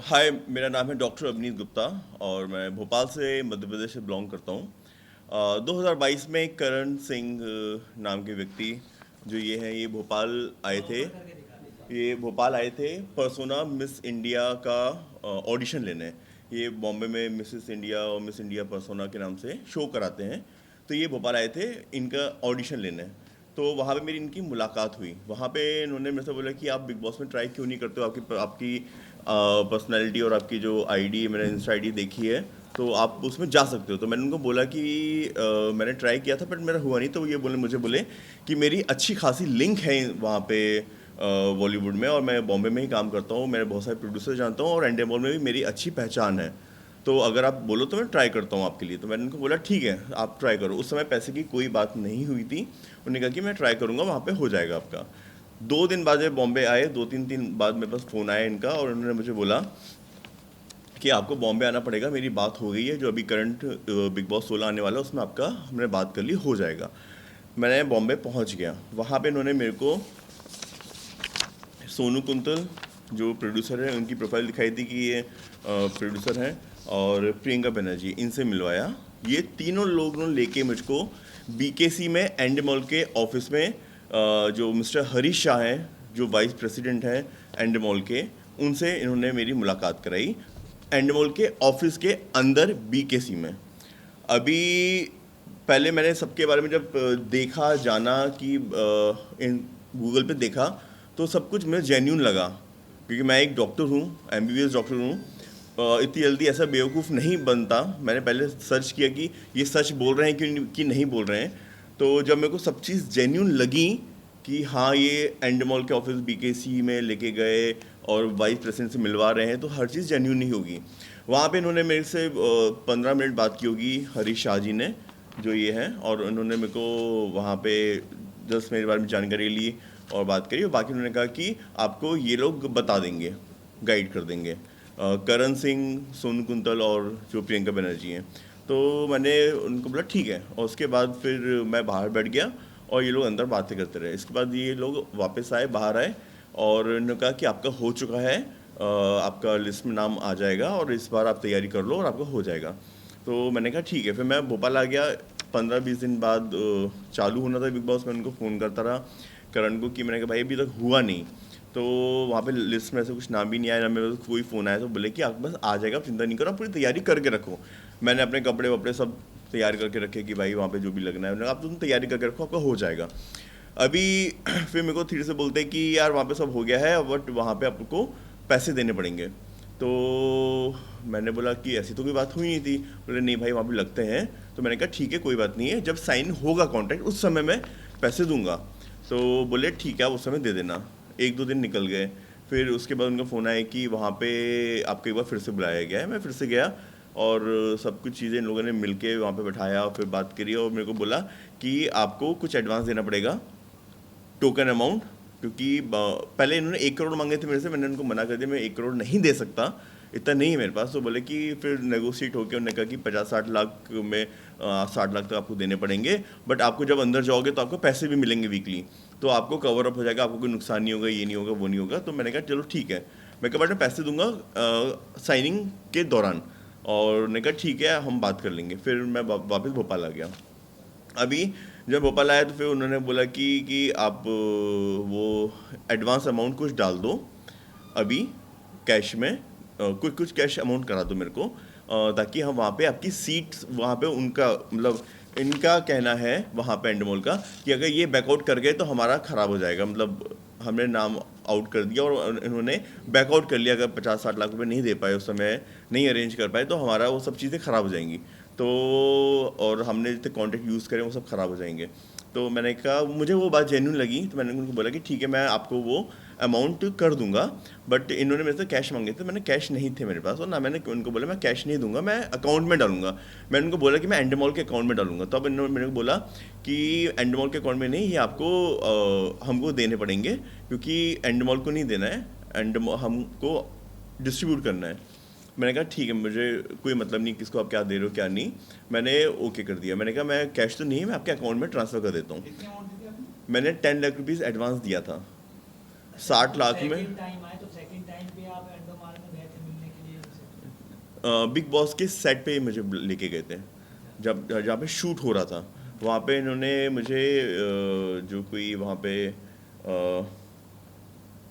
हाय, मेरा नाम है डॉक्टर अवनीत गुप्ता और मैं भोपाल से मध्य प्रदेश से बिलोंग करता हूँ। 2022 में करण सिंह नाम के व्यक्ति जो ये हैं ये भोपाल आए थे। ये भोपाल आए थे पर्सोना मिस इंडिया का ऑडिशन लेने। ये बॉम्बे में मिसेस इंडिया और मिस इंडिया पर्सोना के नाम से शो कराते हैं। तो ये भोपाल आए थे इनका ऑडिशन लेने। तो वहाँ पे मेरी इनकी मुलाकात हुई। वहाँ पे इन्होंने मेरे से बोला कि आप बिग बॉस में ट्राई क्यों नहीं करते हो, आपकी आपकी पर्सनैलिटी और आपकी जो आईडी, मैंने इंस्टा आईडी देखी है, तो आप उसमें जा सकते हो। तो मैंने उनको बोला कि मैंने ट्राई किया था बट मेरा हुआ नहीं। तो ये मुझे बोले कि मेरी अच्छी खासी लिंक है वहाँ पे बॉलीवुड में, और मैं बॉम्बे में ही काम करता हूँ, मैं बहुत सारे प्रोड्यूसर जानता हूँ और एंडेमोल में भी मेरी अच्छी पहचान है। तो अगर आप बोलो तो मैं ट्राई करता हूँ आपके लिए। तो मैंने उनको बोला ठीक है आप ट्राई करो। उस समय पैसे की कोई बात नहीं हुई थी। उन्होंने कहा कि मैं ट्राई करूँगा, वहाँ पे हो जाएगा आपका। 2 दिन बाद जब बॉम्बे आए, 2-3 दिन बाद मेरे पास फ़ोन आया इनका और उन्होंने मुझे बोला कि आपको बॉम्बे आना पड़ेगा, मेरी बात हो गई है, जो अभी करंट बिग बॉस 16 आने वाला है उसमें आपका हमने बात कर ली, हो जाएगा। मैंने बॉम्बे पहुंच गया। वहाँ पे इन्होंने मेरे को सोनू कुंतल जो प्रोड्यूसर है उनकी प्रोफाइल दिखाई थी कि ये प्रोड्यूसर हैं, और प्रियंका बनर्जी, इनसे मिलवाया। ये तीनों लोगों ने लेके मुझको बीकेसी में एंड मॉल के ऑफिस में जो मिस्टर हरीश शाह हैं जो वाइस प्रेसिडेंट हैं एंड मॉल के, उनसे इन्होंने मेरी मुलाकात कराई एंड मॉल के ऑफिस के अंदर बीकेसी में। अभी पहले मैंने सबके बारे में जब देखा जाना कि इन गूगल पे देखा तो सब कुछ मुझे जेन्यून लगा, क्योंकि मैं एक डॉक्टर हूँ, एमबीबीएस डॉक्टर हूँ। इतनी जल्दी ऐसा बेवकूफ़ नहीं बनता। मैंने पहले सर्च किया कि ये सच बोल रहे हैं कि नहीं बोल रहे हैं। तो जब मेरे को सब चीज़ जेन्यून लगी कि हाँ ये एंड मॉल के ऑफिस बीकेसी में लेके गए और वाइस प्रेसिडेंट से मिलवा रहे हैं, तो हर चीज़ जेन्यून ही होगी। वहाँ पे इन्होंने मेरे से 15 मिनट बात की होगी, हरीश शाह जी ने जो ये हैं, और उन्होंने मेरे को वहाँ पे जस्ट मेरे बारे में जानकारी ली और बात करी, और बाकी उन्होंने कहा कि आपको ये लोग बता देंगे, गाइड कर देंगे, करण सिंह, सोनू कुंतल और जो प्रियंका बनर्जी हैं। तो मैंने उनको बोला ठीक है, और उसके बाद फिर मैं बाहर बैठ गया और ये लोग अंदर बातें करते रहे। इसके बाद ये लोग वापस आए, बाहर आए, और उन्होंने कहा कि आपका हो चुका है, आपका लिस्ट में नाम आ जाएगा और इस बार आप तैयारी कर लो और आपका हो जाएगा। तो मैंने कहा ठीक है। फिर मैं भोपाल आ गया। 15-20 दिन बाद चालू होना था बिग बॉस। मैं उनको फ़ोन करता रहा करण को कि मैंने कहा भाई अभी तक हुआ नहीं। तो वहाँ पे लिस्ट में ऐसे कुछ नाम भी नहीं आया, ना मेरे पास कोई फ़ोन आया। तो बोले कि आप बस आ जाएगा, आप चिंता नहीं करो, आप पूरी तैयारी करके रखो। मैंने अपने कपड़े वपड़े सब तैयार करके रखे कि भाई वहाँ पे जो भी लगना है, उन्होंने कहा आप तुम तैयारी करके रखो, आपका हो जाएगा। अभी फिर मेरे को धीरे से बोलते हैं कि यार वहाँ पे सब हो गया है बट वहाँ पे आपको पैसे देने पड़ेंगे। तो मैंने बोला कि ऐसी तो कोई बात हुई नहीं थी। बोले नहीं भाई वहाँ पे लगते हैं। तो मैंने कहा ठीक है कोई बात नहीं है, जब साइन होगा कॉन्ट्रैक्ट उस समय मैं पैसे दूंगा। तो बोले ठीक है आप उस समय दे देना। 1-2 दिन निकल गए। फिर उसके बाद उनका फ़ोन आया कि वहाँ पे आपको एक बार फिर से बुलाया गया है। मैं फिर से गया और सब कुछ चीज़ें इन लोगों ने मिल के वहाँ पर बैठाया और फिर बात करी, और मेरे को बोला कि आपको कुछ एडवांस देना पड़ेगा, टोकन अमाउंट, क्योंकि पहले इन्होंने 1 करोड़ मांगे थे मेरे से। मैंने उनको मना कर दिया, मैं 1 करोड़ नहीं दे सकता, इतना नहीं है मेरे पास। तो बोले कि फिर नेगोशिएट होकर उन्होंने कहा कि 50-60 लाख में 60 लाख तक आपको देने पड़ेंगे, बट आपको जब अंदर जाओगे तो आपको पैसे भी मिलेंगे वीकली, तो आपको कवर अप हो जाएगा, आपको कोई नुकसान नहीं होगा, ये नहीं होगा, वो नहीं होगा। तो मैंने कहा चलो ठीक है। मैं कहा बट मैं पैसे दूंगा साइनिंग के दौरान। और उन्होंने कहा ठीक है हम बात कर लेंगे। फिर मैं वापस भोपाल आ गया। अभी जब भोपाल आया तो फिर उन्होंने बोला कि आप वो एडवांस अमाउंट कुछ डाल दो अभी कैश में, कुछ कुछ कैश अमाउंट करा दो मेरे को, ताकि हम वहाँ पे आपकी सीट, वहाँ पे उनका मतलब इनका कहना है वहाँ पे एंड मॉल का कि अगर ये बैकआउट कर गए तो हमारा ख़राब हो जाएगा, मतलब हमने नाम आउट कर दिया और इन्होंने बैकआउट कर लिया। अगर 50-60 लाख रुपए नहीं दे पाए उस समय, नहीं अरेंज कर पाए, तो हमारा वो सब चीज़ें ख़राब हो जाएंगी। तो और हमने जितने कॉन्टैक्ट यूज़ करें वो सब ख़राब हो जाएंगे। तो मैंने कहा मुझे वो बात जेन्युइन लगी, तो मैंने उनको बोला कि ठीक है मैं आपको वो अमाउंट कर दूंगा। बट इन्होंने मेरे से कैश मांगे थे, मैंने कैश नहीं थे मेरे पास, और ना मैंने उनको बोला मैं कैश नहीं दूंगा, मैं अकाउंट में डालूंगा। मैंने उनको बोला कि मैं एंडमॉल के अकाउंट में डालूंगा। तब इन्होंने मेरे को बोला कि एंडमॉल के अकाउंट में नहीं, ये आपको हमको देने पड़ेंगे, क्योंकि एंडमॉल को नहीं देना है, हमको डिस्ट्रीब्यूट करना है। मैंने कहा ठीक है, मुझे कोई मतलब नहीं किसको आप क्या दे रहे हो क्या नहीं। मैंने ओके कर दिया। मैंने कहा मैं कैश तो नहीं है, मैं आपके अकाउंट में ट्रांसफ़र कर देता हूँ। कितनी अमाउंट दी थी आपने? मैंने 10 लाख रुपीज़ एडवांस दिया था। अच्छा, 60 जब लाख में सेकंड टाइम आए तो सेकंड टाइम पे आप एंडोमार में गए थे मिलने के बिग बॉस के सेट पे मुझे लेके गए थे, जब जहाँ पे शूट हो रहा था। वहाँ पे इन्होंने मुझे जो कोई वहाँ पे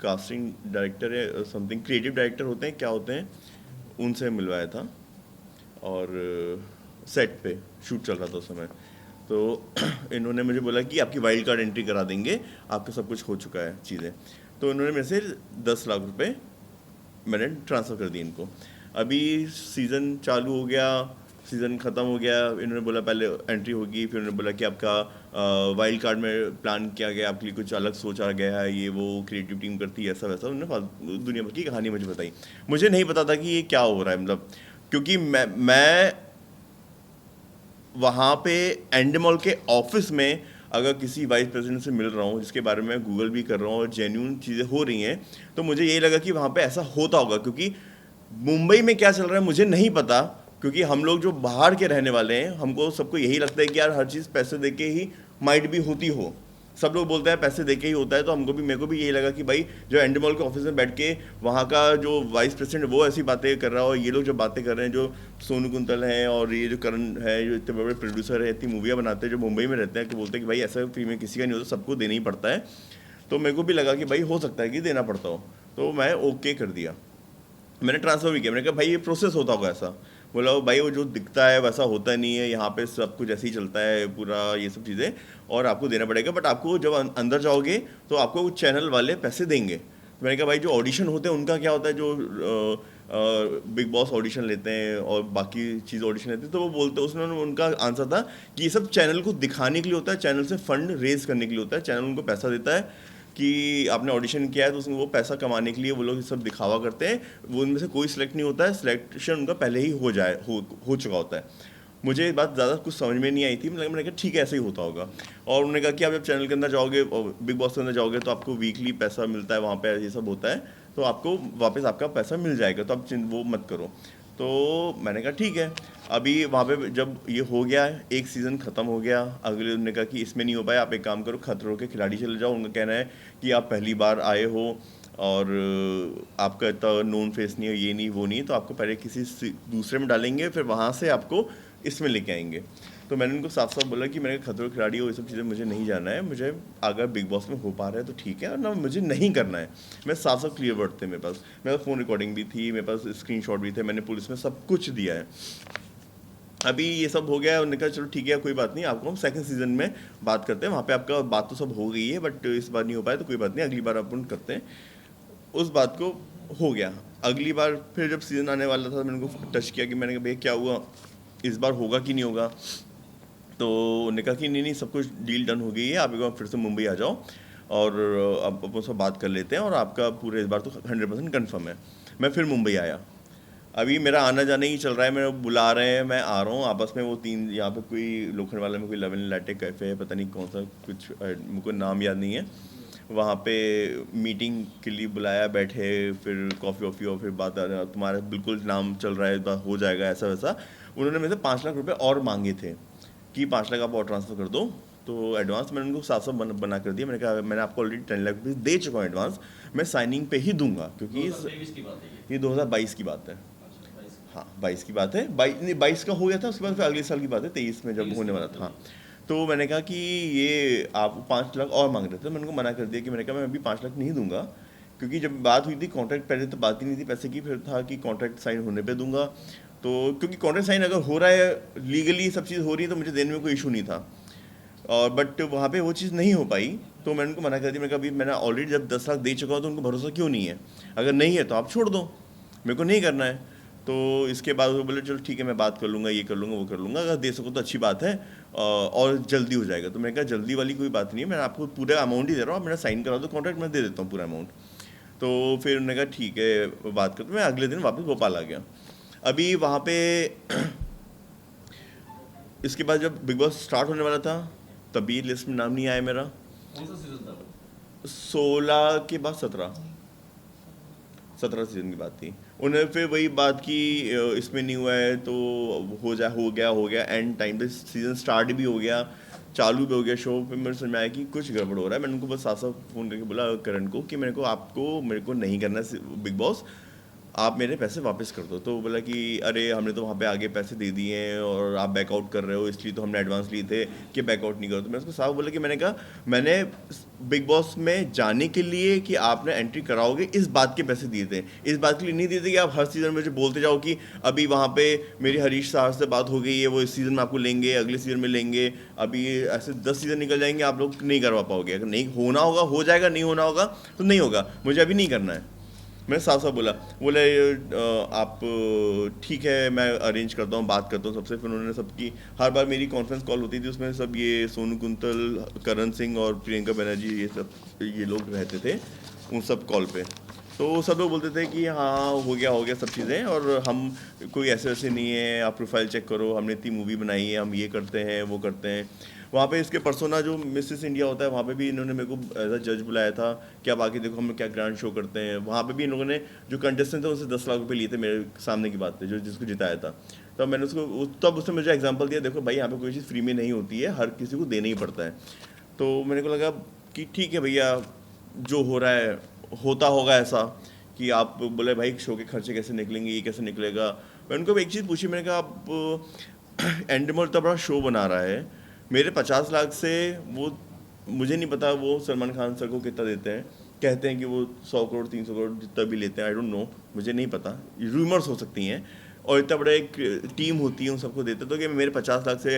कास्टिंग डायरेक्टर है, समथिंग क्रिएटिव डायरेक्टर होते हैं, क्या होते हैं, उनसे मिलवाया था। और सेट पे शूट चल रहा था उस समय। तो इन्होंने मुझे बोला कि आपकी वाइल्ड कार्ड एंट्री करा देंगे, आपका सब कुछ हो चुका है चीज़ें। तो इन्होंने मेरे से 10 लाख रुपए मैंने ट्रांसफ़र कर दिए इनको। अभी सीज़न चालू हो गया, सीज़न ख़त्म हो गया, इन्होंने बोला पहले एंट्री होगी, फिर उन्होंने बोला कि आपका वाइल्ड कार्ड में प्लान किया गया, आपके लिए कुछ अलग सोचा गया है, ये वो क्रिएटिव टीम करती है, ऐसा वैसा। उन्होंने दुनिया भर की कहानी मुझे बताई। मुझे नहीं पता था कि ये क्या हो रहा है, मतलब क्योंकि मैं वहाँ पे एंडमॉल के ऑफिस में अगर किसी वाइस प्रेसिडेंट से मिल रहा हूँ, जिसके बारे में गूगल भी कर रहा हूँ और जेन्यून चीज़ें हो रही हैं, तो मुझे ये लगा कि वहाँ पे ऐसा होता होगा। क्योंकि मुंबई में क्या चल रहा है मुझे नहीं पता, क्योंकि हम लोग जो बाहर के रहने वाले हैं, हमको सबको यही लगता है कि यार हर चीज़ पैसे दे के ही माइट भी होती हो। सब लोग बोलते हैं पैसे दे के ही होता है, तो हमको भी, मेरे को भी यही लगा कि भाई जो एंडमॉल के ऑफिस में बैठ के वहाँ का जो वाइस प्रेसिडेंट वो ऐसी बातें कर रहा हो, ये लोग जो बातें कर रहे हैं, जो सोनू कुंतल हैं और ये जो करण है, जो इतने बड़े बड़े प्रोड्यूसर है, इतनी मूवियाँ बनाते हैं, जो मुंबई में रहते हैं, कि बोलते हैं कि भाई ऐसा फ्री में किसी का नहीं होता, सबको देना ही पड़ता है। तो मेरे को भी लगा कि भाई हो सकता है कि देना पड़ता हो, तो मैं ओके कर दिया। मैंने ट्रांसफ़र भी किया। मैंने कहा भाई ये प्रोसेस होता होगा ऐसा। बोला भाई वो जो दिखता है वैसा होता नहीं है, यहाँ पे सब कुछ ऐसे ही चलता है पूरा, ये सब चीज़ें, और आपको देना पड़ेगा। बट आपको जब अंदर जाओगे तो आपको चैनल वाले पैसे देंगे। तो मैंने कहा भाई जो ऑडिशन होते हैं उनका क्या होता है, जो बिग बॉस ऑडिशन लेते हैं और बाकी चीज़ ऑडिशन लेते हैं, तो वो बोलते हैं, उसमें उनका आंसर था कि ये सब चैनल को दिखाने के लिए होता है, चैनल से फंड रेज करने के लिए होता है, चैनल उनको पैसा देता है कि आपने ऑडिशन किया है, तो उसमें वो पैसा कमाने के लिए वो लोग ये सब दिखावा करते हैं। वो उनमें से कोई सिलेक्ट नहीं होता है, सिलेक्शन उनका पहले ही हो चुका होता है। मुझे ये बात ज़्यादा कुछ समझ में नहीं आई थी, मैंने कहा ठीक है ऐसे ही होता होगा। और उन्होंने कहा कि आप जब चैनल के अंदर जाओगे, बिग बॉस के अंदर जाओगे, तो आपको वीकली पैसा मिलता है, वहाँ पे ये सब होता है, तो आपको वापस आपका पैसा मिल जाएगा, तो आप वो मत करो। तो मैंने कहा ठीक है। अभी वहाँ पे जब ये हो गया, एक सीज़न ख़त्म हो गया, अगले उन्होंने कहा कि इसमें नहीं हो पाया, आप एक काम करो, खतरों के खिलाड़ी चले जाओ। उनका कहना है कि आप पहली बार आए हो और आपका इतना नोन फेस नहीं है, ये नहीं वो नहीं, तो आपको पहले किसी दूसरे में डालेंगे, फिर वहाँ से आपको इसमें लेके आएंगे। तो मैंने उनको साफ साफ बोला कि मैंने खतरों के खिलाड़ी हो, ये सब चीज़ें मुझे नहीं जाना है, मुझे अगर बिग बॉस में हो पा रहा है तो ठीक है, और ना मुझे नहीं करना है। मैं साफ साफ क्लियर वर्ड थे मेरे पास, मेरे पास फ़ोन रिकॉर्डिंग भी थी, मेरे पास स्क्रीनशॉट भी थे, मैंने पुलिस में सब कुछ दिया है। अभी ये सब हो गया है, उन्होंने कहा चलो ठीक है कोई बात नहीं, आपको हम सेकंड सीजन में बात करते हैं, वहाँ पे आपका बात तो सब हो गई है, बट इस बार नहीं हो पाया तो कोई बात नहीं, अगली बार अपन करते हैं। उस बात को हो गया। अगली बार फिर जब सीज़न आने वाला था, मैंने उनको टच किया कि मैंने कहा भैया क्या हुआ, इस बार होगा कि नहीं होगा। तो उन्होंने कहा कि नहीं नहीं, सब कुछ डील डन हो गई है, आप एक बार फिर से मुंबई आ जाओ और अब अपन सब बात कर लेते हैं, और आपका पूरे इस बार तो 100% कन्फर्म है। मैं फिर मुंबई आया। अभी मेरा आना जाना ही चल रहा है, मेरे बुला रहे हैं, मैं आ रहा हूँ आपस में। वो तीन यहाँ पे कोई लोखंड वाला में कोई लवन लैटे कैफ़े है, पता नहीं कौन सा, कुछ मुझको नाम याद नहीं है। वहाँ पे मीटिंग के लिए बुलाया, बैठे, फिर कॉफ़ी वॉफ़ी और फिर बात, तुम्हारा बिल्कुल नाम चल रहा है, बात हो जाएगा, ऐसा वैसा। उन्होंने मेरे से 5 लाख रुपए और मांगे थे कि 5 लाख आप और ट्रांसफ़र कर दो। तो एडवांस मैंने उनको साफ साफ बना कर दिया। मैंने कहा मैंने आपको ऑलरेडी 10 लाख रुपये दे चुका हूँ एडवांस, मैं साइनिंग पे ही दूंगा, क्योंकि ये 2022 की बात है। हाँ 22 की बात है, 22 का हो गया था, उसके बाद फिर अगले साल की बात है, 23 में जब होने वाला था। तो मैंने कहा कि ये आप 5 लाख और मांग रहे थे, मैंने उनको मना कर दिया कि मैंने कहा मैं अभी 5 लाख नहीं दूंगा, क्योंकि जब बात हुई थी कॉन्ट्रैक्ट, पहले तो बात ही नहीं थी पैसे की, फिर था कि कॉन्ट्रैक्ट साइन होने पे दूंगा। तो क्योंकि कॉन्ट्रैक्ट साइन अगर हो रहा है, लीगली सब चीज़ हो रही है, तो मुझे देने में कोई इशू नहीं था। और बट वहाँ पे वो चीज़ नहीं हो पाई, तो मैंने उनको मना कर दिया। मैंने कहा अभी मैंने ऑलरेडी जब 10 लाख दे चुका हूँ, तो उनको भरोसा क्यों नहीं है, अगर नहीं है तो आप छोड़ दो, मेरे को नहीं करना है। तो इसके बाद वो बोले चलो ठीक है मैं बात कर लूँगा, ये कर लूँगा, वो कर लूँगा, अगर दे सको तो अच्छी बात है, और जल्दी हो जाएगा। तो मैंने कहा जल्दी वाली कोई बात नहीं है, मैं आपको पूरा अमाउंट ही दे रहा हूँ, आप मेरा साइन करा दो कॉन्ट्रैक्ट, मैं दे देता हूँ पूरा अमाउंट। तो फिर उन्होंने कहा ठीक है बात करते। मैं अगले दिन वापस भोपाल आ गया। अभी वहाँ पे इसके बाद जब बिग बॉस स्टार्ट होने वाला था, तभी लिस्ट में नाम नहीं आया मेरा। 16 के बाद 17 सीजन की बात थी। उन्होंने फिर वही बात की इसमें नहीं हुआ है तो हो गया एंड टाइम पे सीज़न स्टार्ट भी हो गया, चालू भी हो गया शो। फिर मेरे समझ में आया कि कुछ गड़बड़ हो रहा है। मैंने उनको बस साफ साफ फ़ोन करके बोला करण को कि मेरे को नहीं करना बिग बॉस, आप मेरे पैसे वापस कर दो। तो वो बोला कि अरे हमने तो वहाँ पे आगे पैसे दे दिए हैं और आप बैकआउट कर रहे हो, इसलिए तो हमने एडवांस लिए थे कि बैकआउट नहीं करो। तो मैं उसको साफ बोला कि मैंने कहा मैंने बिग बॉस में जाने के लिए कि आपने एंट्री कराओगे इस बात के पैसे दिए थे, इस बात के लिए नहीं दिए थे कि आप हर सीज़न में मुझे बोलते जाओ कि अभी वहाँ पे मेरी हरीश साहब से बात हो गई है, वो इस सीज़न में आपको लेंगे, अगले सीज़न में लेंगे, अभी ऐसे 10 सीज़न निकल जाएंगे, आप लोग नहीं करवा पाओगे। अगर नहीं होना होगा हो जाएगा, नहीं होना होगा तो नहीं होगा, मुझे अभी नहीं करना है। मैंने साफ साफ बोला। बोले आप ठीक है मैं अरेंज करता हूँ, बात करता हूँ सबसे। फिर उन्होंने सबकी हर बार मेरी कॉन्फ्रेंस कॉल होती थी, उसमें सब ये सोनू कुंतल, करण सिंह और प्रियंका बनर्जी ये लोग रहते थे उन सब कॉल पे। तो सब लोग बोलते थे कि हाँ हो गया सब चीज़ें, और हम कोई ऐसे वैसे नहीं है, आप प्रोफाइल चेक करो, हमने इतनी मूवी बनाई है, हम ये करते हैं वो करते हैं। वहाँ पे इसके पर्सोना जो मिसेस इंडिया होता है वहाँ पे भी इन्होंने मेरे को एज अ जज बुलाया था कि आप आके देखो हम क्या ग्रांड शो करते हैं। वहाँ पे भी इन लोगों ने जो कंटेस्टेंट थे उनसे 10 लाख रुपए लिए थे मेरे सामने की बात थे, जो जिसको जिताया था। तब मैंने उसको तब उसने मुझे एग्जाम्पल दिया, देखो भाई यहाँ पे कोई चीज़ फ्री में नहीं होती है, हर किसी को देना ही पड़ता है। तो मेरे को लगा कि ठीक है भैया, जो हो रहा है होता होगा ऐसा कि आप बोले भाई शो के खर्चे कैसे निकलेंगे, ये कैसे निकलेगा। मैं उनको एक चीज़ पूछी, मैंने कहा आप एंडमोल इतना बड़ा शो बना रहा है, मेरे 50 लाख से वो मुझे नहीं पता वो सलमान खान सर को कितना देते हैं, कहते हैं कि वो 100 करोड़ 300 करोड़ जितना भी लेते हैं, आई डोंट नो, मुझे नहीं पता, रूमर्स हो सकती हैं। और इतना बड़ा एक टीम होती है उन सबको देते, तो कि मेरे 50 लाख से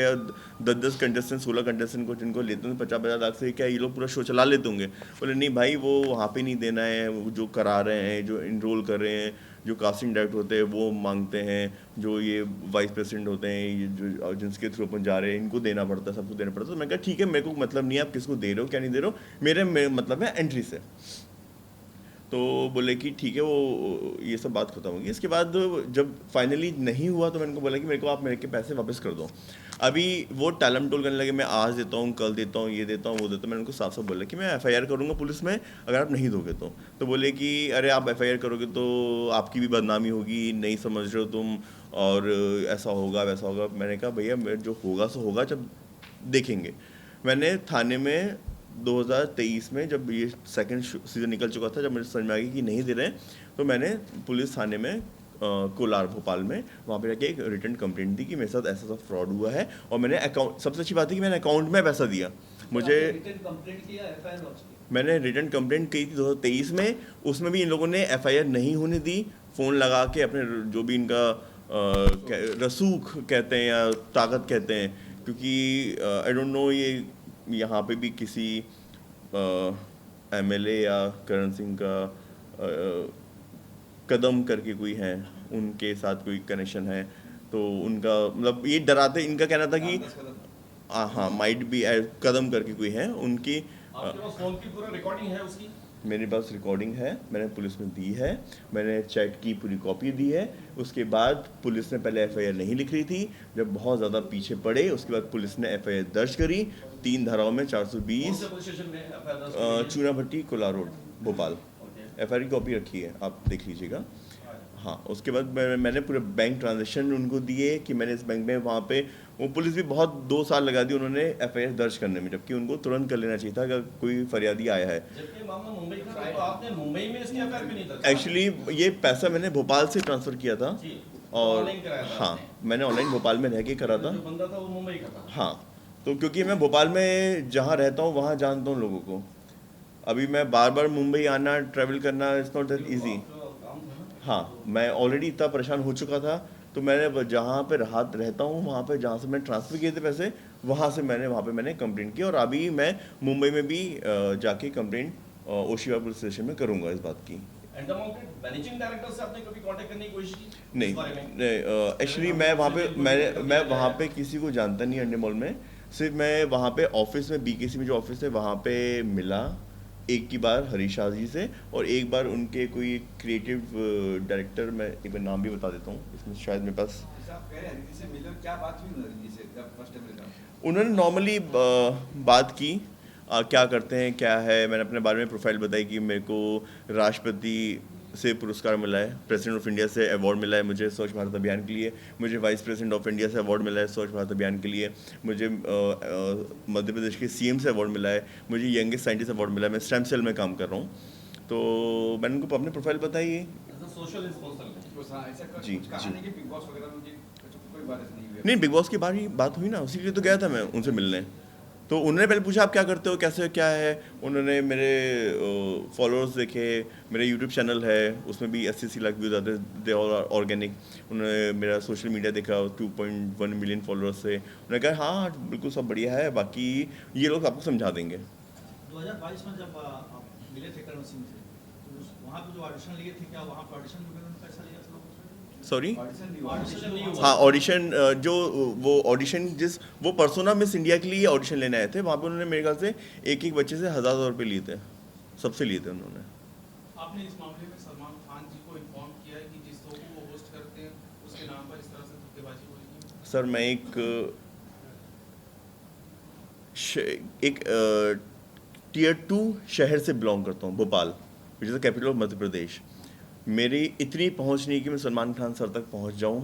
10 कंटेस्टेंट 16 कंटेस्टेंट को जिनको लेते हैं 50 लाख से क्या ये लोग पूरा शो चला लेते होंगे। बोले नहीं भाई वो वहाँ पे नहीं देना है, वो जो करा रहे हैं, जो इनरोल कर रहे हैं, जो कास्टिंग डायरेक्टर होते हैं वो मांगते हैं, जो ये वाइस प्रेसिडेंट होते हैं, ये जो जिनके थ्रू अपन जा रहे हैं, इनको देना पड़ता है, सबको देना पड़ता है। तो मैं कहा ठीक है, मेरे को मतलब नहीं है आप किसको दे रहे हो क्या नहीं दे रहे हो, मेरे मतलब है एंट्री से। तो बोले कि ठीक है वो ये सब बात खत्म होगी। इसके बाद जब फाइनली नहीं हुआ तो मैंने उनको बोला कि मेरे को आप मेरे के पैसे वापस कर दो। अभी वो टालम टोल करने लगे, मैं आज देता हूँ, कल देता हूँ, ये देता हूँ, वो देता हूँ। मैंने उनको साफ साफ बोला कि मैं एफआईआर करूँगा पुलिस में अगर आप नहीं दोगे तो बोले कि अरे आप एफआईआर करोगे तो आपकी भी बदनामी होगी, नहीं समझ रहे हो तुम, और ऐसा होगा वैसा होगा। मैंने कहा भैया जो होगा सो होगा, जब देखेंगे। मैंने थाने में 2023 में जब ये सेकंड सीज़न निकल चुका था, जब मुझे समझ में आ गई कि नहीं दे रहे हैं, तो मैंने पुलिस थाने में कोलार भोपाल में वहाँ पे जाके एक रिटर्न कंप्लेंट दी कि मेरे साथ ऐसा फ्रॉड हुआ है, और मैंने अकाउंट, सबसे अच्छी बात है कि मैंने अकाउंट में पैसा दिया। मुझे मैंने रिटर्न कंप्लेंट की थी 2023 में, उसमें भी इन लोगों ने एफआईआर नहीं होने दी। फ़ोन लगा के अपने जो भी इनका रसूख कहते हैं या ताकत कहते हैं, क्योंकि आई डोंट नो ये यहाँ पे भी किसी एमएलए या करण सिंह का कदम करके कोई है, उनके साथ कोई कनेक्शन है, तो उनका मतलब ये डराते, इनका कहना था कि हाँ माइट बी कदम करके कोई है उनकी। आपके पास फोन की पूरा रिकॉर्डिंग है उसकी? मेरे पास रिकॉर्डिंग है, मैंने पुलिस में दी है, मैंने चैट की पूरी कॉपी दी है। उसके बाद पुलिस ने पहले एफआईआर नहीं लिख रही थी, जब बहुत ज़्यादा पीछे पड़े उसके बाद पुलिस ने एफआईआर दर्ज करी 3 धाराओं में 420 चूना भट्टी कोला रोड भोपाल। एफआईआर की कॉपी रखी है, आप देख लीजिएगा। हाँ, उसके बाद मैंने पूरे बैंक ट्रांजेक्शन उनको दिए कि मैंने इस बैंक में, वहाँ पे वो पुलिस भी बहुत 2 साल लगा दी उन्होंने एफआईआर दर्ज करने में, जबकि उनको तुरंत कर लेना चाहिए था अगर कोई फरियादी आया है। जबकि मामला मुंबई का था, तो आपने मुंबई में इसकी एफआईआर क्यों नहीं दर्ज? एक्चुअली ये पैसा मैंने भोपाल से ट्रांसफ़र किया था, और हाँ मैंने ऑनलाइन भोपाल में रह के करा था। जो बंदा था वो मुंबई का था। हाँ, तो क्योंकि मैं भोपाल में जहाँ रहता हूँ वहाँ जानता हूँ लोगों को, अभी मैं बार बार मुंबई आना ट्रैवल करना इट्स नॉट दैट ईजी। हाँ, मैं ऑलरेडी इतना परेशान हो चुका था, तो मैंने जहाँ पे रहता हूँ वहाँ पे जहाँ से मैं ट्रांसफ़र किए थे पैसे, वहाँ से वहाँ पे मैंने कंप्लेंट की, और अभी मैं मुंबई में भी जाके कंप्लेंट ओशिवा पुलिस स्टेशन में करूँगा इस बात की। मैनेजिंग डायरेक्टर से आपने कभी कांटेक्ट करने की कोशिश की? नहीं, एक्चुअली मैं वहाँ पे किसी को जानता नहीं अंडे में, सिर्फ मैं वहाँ पे ऑफिस में बीकेसी में जो ऑफिस है वहाँ पे मिला एक की बार हरीश शाह जी से, और एक बार उनके कोई क्रिएटिव डायरेक्टर, मैं एक बार नाम भी बता देता हूँ इसमें शायद मेरे पास। उन्होंने नॉर्मली बात की क्या करते हैं क्या है, मैंने अपने बारे में प्रोफाइल बताई कि मेरे को राष्ट्रपति से पुरस्कार मिला है, प्रेसिडेंट ऑफ इंडिया से अवार्ड मिला है मुझे स्वच्छ भारत अभियान के लिए, मुझे वाइस प्रेसिडेंट ऑफ इंडिया से अवार्ड मिला है स्वच्छ भारत अभियान के लिए, मुझे मध्य प्रदेश के सीएम से अवार्ड मिला है, मुझे यंगेस्ट साइंटिस्ट अवार्ड मिला है, मैं स्टेम सेल में काम कर रहा हूँ। तो मैंने उनको अपने प्रोफाइल बताई। सोशल रिस्पॉन्सिबल है। कुछ हाँ, ऐसा जी, कुछ कहा जी। नहीं कि बिग बॉस वगैरह में कोई बात नहीं हुई है। नहीं, बिग बॉस की बात हुई ना, उसी के लिए तो गया था मैं उनसे मिलने। तो उन्होंने पहले पूछा आप क्या करते हो, कैसे क्या है। उन्होंने मेरे फॉलोअर्स देखे, मेरे यूट्यूब चैनल है उसमें भी 80 लाख व्यूज़ आते दे और ऑर्गेनिक। उन्होंने मेरा सोशल मीडिया देखा, 2.1 मिलियन फॉलोअर्स से। उन्होंने कहा हाँ बिल्कुल सब बढ़िया है, बाकी ये लोग आपको समझा देंगे। 2022 में जब आप मिले थे करण सिंह से, तो वहाँ पे जो ऑडिशन लिए थे, क्या वहाँ पे ऑडिशन वगैरह में पैसा लिया था लोगों से? सॉरी, ऑडिशन नहीं हुआ। ऑडिशन नहीं हुआ। हाँ ऑडिशन, जो वो ऑडिशन वो पर्सोना मिस इंडिया के लिए ऑडिशन लेने आए थे, वहाँ पे उन्होंने मेरे ख्याल से एक एक बच्चे से 1,000 रुपये लिए थे, सबसे लिए थे उन्होंने। आपने इस मामले में सलमान खान जी को इन्फॉर्म किया है कि जिस शो को वो होस्ट करते हैं उसके नाम पर इस तरह से धोखेबाजी हो रही है? सर मैं एक टियर 2 शहर से बिलोंग करता हूँ, Bhopal, which is the capital of Madhya Pradesh. मेरी इतनी पहुँच नहीं कि मैं सलमान खान सर तक पहुँच जाऊँ।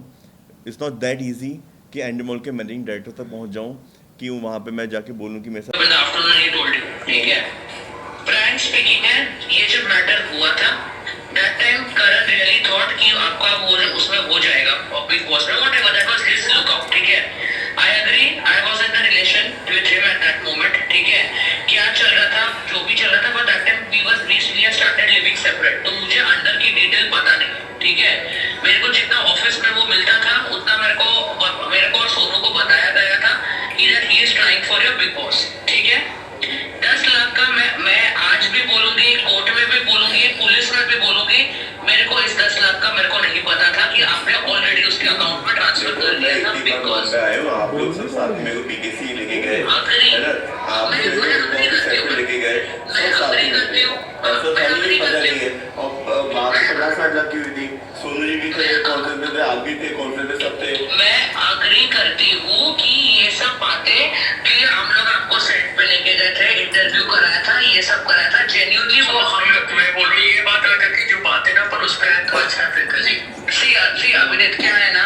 इट्स नॉट दैट इजी कि एंडी मॉल के मैनेजिंग डायरेक्टर तक पहुँच जाऊँ कि वहाँ पे मैं जाके बोलूँ कि मेरे साथ। Good afternoon, I told you, ठीक है? Frank speaking है, ये जब मैटर हुआ था, that time Karan really thought कि आपका वो उसमें हो जाएगा, Big Boss में, whatever, that was his lookout, ठीक है? I agree, I was in the relation with him at that moment, ठीक है? क्या चल रहा था, जो भी चल रहा था, but that time we had started living separate, तो मुझे अंदर की डिटेल पता नहीं, ठीक है? मेरे को जितना ऑफिस में वो मिलता था, उतना मेरे को और सोनू को बताया गया था कि that he is trying for your Big Boss, ठीक है? 10 लाख का मैं आज भी बोलूंगी, कोर्ट में भी बोलूंगी, पुलिस में भी बोलूंगी, मेरे को इस 10 लाख का मेरे को नहीं पता था कि आपने ऑलरेडी उसके अकाउंट में ट्रांसफर कर दिया था, बिकॉज आप लोग सब साथ में मेरे को बीकेसी लेके गए, आखिरी है ना? आप मैं अग्री करती हूँ, लेके गए, मैं अग्री करती हूँ, ऐसा मैं था अग्री नहीं, पता करती नहीं हूँ। है। और बात 50-60 लाख की हुई थी, सोनू जी भी थे कॉन्फ्रेंस में, थे आप भी थे कॉन्फ्रेंस में, सब थे। मैं अग्री करती हूँ कि ये सब बातें कि हम लोग आपको सेट पे लेके गए थे, इंटरव्यू कराया था, ये सब कराया था, जेन्युइनली वो हम लोग, मैं बोल रही ये बात अगर कि जो बातें ना पर उस पर तो अच्छा फिर जी सी अभिनीत क्या है ना,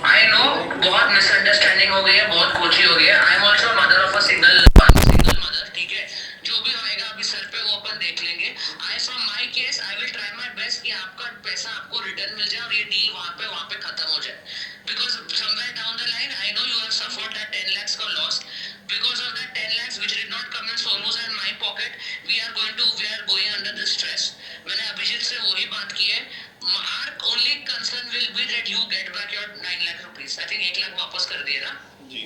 आई नो बहुत मिसअंडरस्टैंडिंग हो गई है, बहुत कोची हो गई है। I am also mother of a single mother, ठीक है? जो भी होएगा अभी सर पे वो अपन देख लेंगे। I from my case I will try my best कि आपका पैसा आपको रिटर्न मिल जाए और ये डील वहाँ पे खत्म हो जाए, because somewhere down the line I know you have suffered that 10 lakhs का loss, because of that 10 lakhs which did not come in Sonu's and my pocket, we are going under this stress. मैंने अभिजीत से वही बात की है, our only concern will be that you get back your 9 lakh rupees. I think 1 lakh वापस कर दिए ना जी।